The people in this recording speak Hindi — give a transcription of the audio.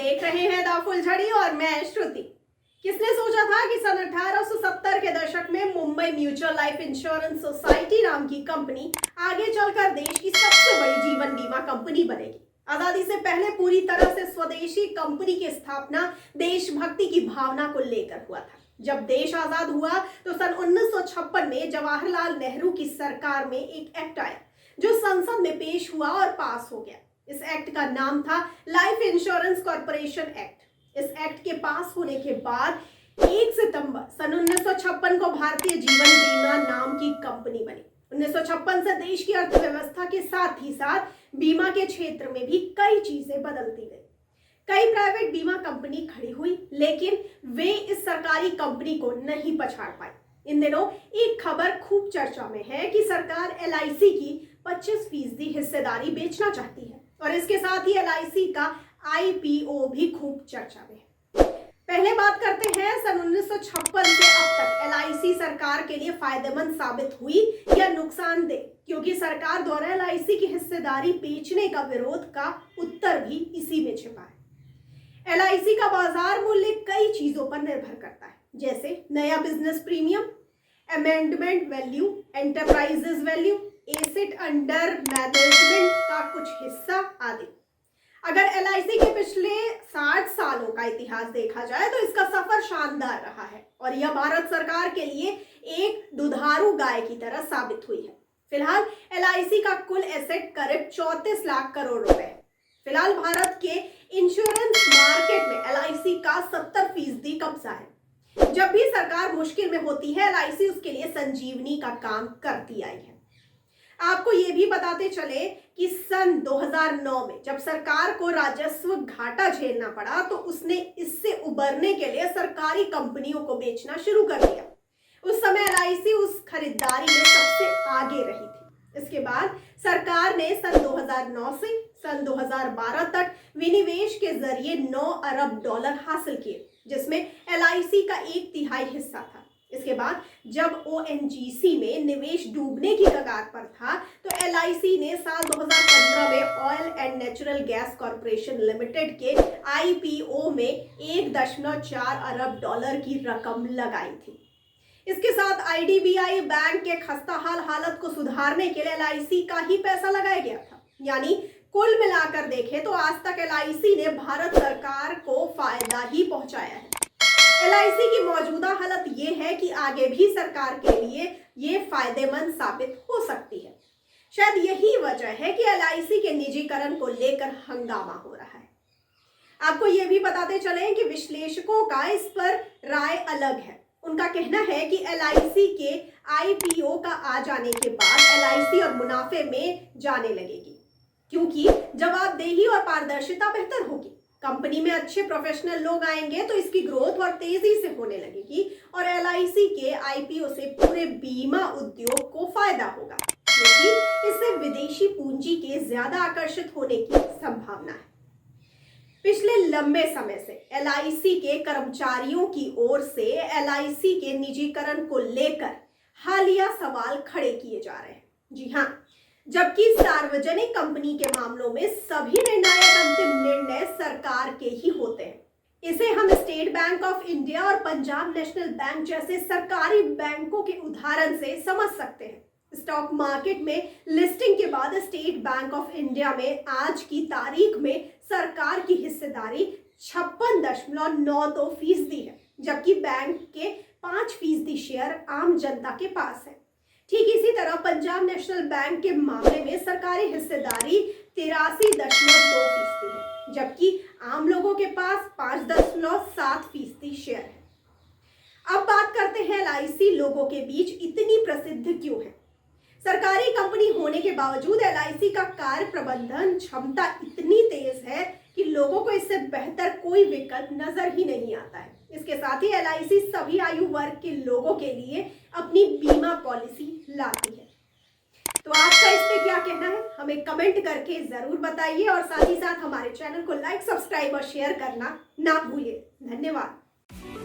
देख रहे हैं द फुलझड़ी और मैं श्रुति। किसने सोचा था कि सन 1870 के दशक में Mumbai mutual life insurance society नाम की कंपनी आगे चलकर देश की सबसे बड़ी जीवन बीमा कंपनी बनेगी। आजादी से पहले पूरी तरह से स्वदेशी कंपनी की स्थापना देशभक्ति की भावना को लेकर हुआ था। जब देश आजाद हुआ तो सन 1956 में जवाहरलाल नेहरू की सरकार में एक एक्ट आया जो संसद में पेश हुआ और पास हो गया। इस एक्ट का नाम था लाइफ इंश्योरेंस कॉर्पोरेशन एक्ट। इस एक्ट के पास होने के बाद 1 सितंबर सन 1956 को भारतीय जीवन बीमा नाम की कंपनी बनी। 1956 से देश की अर्थव्यवस्था के साथ ही साथ बीमा के क्षेत्र में भी कई चीजें बदलती गई। कई प्राइवेट बीमा कंपनी खड़ी हुई, लेकिन वे इस सरकारी कंपनी को नहीं पछाड़ पाई। इन दिनों एक खबर खूब चर्चा में है कि सरकार LIC की 25% हिस्सेदारी बेचना चाहती है और इसके साथ ही LIC का IPO भी खूब चर्चा में है। पहले बात करते हैं सन 1956 से अब तक LIC सरकार के लिए फायदेमंद साबित हुई या नुकसानदेह, क्योंकि सरकार द्वारा LIC की हिस्सेदारी बेचने का विरोध का उत्तर भी इसी में छिपा है। LIC का बाजार मूल्य कई चीजों पर निर्भर करता है, जैसे नया business premium, amendment value, enterprises value, asset under management का कुछ हिस्सा आदि। अगर LIC के पिछले 60 सालों का इतिहास देखा जाए तो इसका सफर शानदार रहा है और यह भारत सरकार के लिए एक दुधारू गाय की तरह साबित हुई है। फिलहाल LIC का कुल एसेट करीब 34 लाख करोड़ रुपए है। फिलहाल भारत के इंश्योरेंस मार्केट में LIC का 70% कब्जा है। जब भी सरकार मुश्किल में होती है, LIC उसके लिए संजीवनी का काम करती आई है। आपको ये भी बताते चले कि सन 2009 में जब सरकार को राजस्व घाटा झेलना पड़ा तो उसने इससे उबरने के लिए सरकारी कंपनियों को बेचना शुरू कर दिया। उस समय LIC उस खरीदारी में सबसे आगे रही थी। इसके बाद सरकार ने सन 2009 से सन 2012 तक विनिवेश के जरिए $9 अरब हासिल किए, जिसमें LIC का 1/3 हिस्सा था। इसके बाद जब ONGC में निवेश डूबने की कगार पर था तो LIC ने साल 2015 में oil and natural gas corporation limited के IPO में $1.4 अरब की रकम लगाई थी। इसके साथ IDBI बैंक के खस्ताहाल हालत को सुधारने के लिए LIC का ही पैसा लगाया गया था। यानी कुल मिलाकर देखें तो आज तक LIC ने भारत सरकार को फायदा ही पहुंचाया है। LIC की मौजूदा हालत ये है कि आगे भी सरकार के लिए ये फायदेमंद साबित हो सकती है। शायद यही वजह है कि LIC के निजीकरण को लेकर हंगामा हो रहा है। आपको ये भी बताते चलें कि विश्लेषकों का इस पर राय अलग है। उनका कहना है कि LIC के IPO का आ जाने के बाद LIC और मुनाफे में जाने लगेगी, क्योंकि जवाबदेही और पारदर्शिता बेहतर होगी। कंपनी में अच्छे प्रोफेशनल लोग आएंगे तो इसकी ग्रोथ और तेजी से होने लगेगी और LIC के IPO से पूरे बीमा उद्योग को फायदा होगा, क्योंकि इससे विदेशी पूंजी के ज्यादा आकर्षित होने की संभावना है। पिछले लंबे समय से LIC के कर्मचारियों की ओर से LIC के निजीकरण को लेकर हालिया सवाल खड़े किए जा रहे हैं। जी हाँ, जबकि सार्वजनिक कंपनी के मामलों में सभी निर्णायक अंतिम निर्णय सरकार के ही होते हैं। इसे हम स्टेट बैंक ऑफ इंडिया और पंजाब नेशनल बैंक जैसे सरकारी बैंकों के उदाहरण से समझ सकते हैं। स्टॉक मार्केट में लिस्टिंग के बाद स्टेट बैंक ऑफ इंडिया में आज की तारीख में सरकार की हिस्सेदारी 56.92% है, जबकि बैंक के 5% शेयर आम जनता के पास है। ठीक इसी तरह पंजाब नेशनल बैंक के मामले में सरकारी हिस्सेदारी 83.2% है, जबकि आम लोगों के पास 5.7% शेयर है। अब बात करते हैं LIC लोगों के बीच इतनी प्रसिद्ध क्यों है। सरकारी कंपनी होने के बावजूद LIC का कार्य प्रबंधन क्षमता इतनी तेज है कि लोगों को इससे बेहतर कोई विकल्प नजर ही नहीं आता है। इसके साथ ही LIC सभी आयु वर्ग के लोगों के लिए अपनी बीमा पॉलिसी लाती है। तो आपका इस पे क्या कहना है, हमें कमेंट करके जरूर बताइए और साथ ही साथ हमारे चैनल को लाइक, सब्सक्राइब और शेयर करना ना भूलिए। धन्यवाद।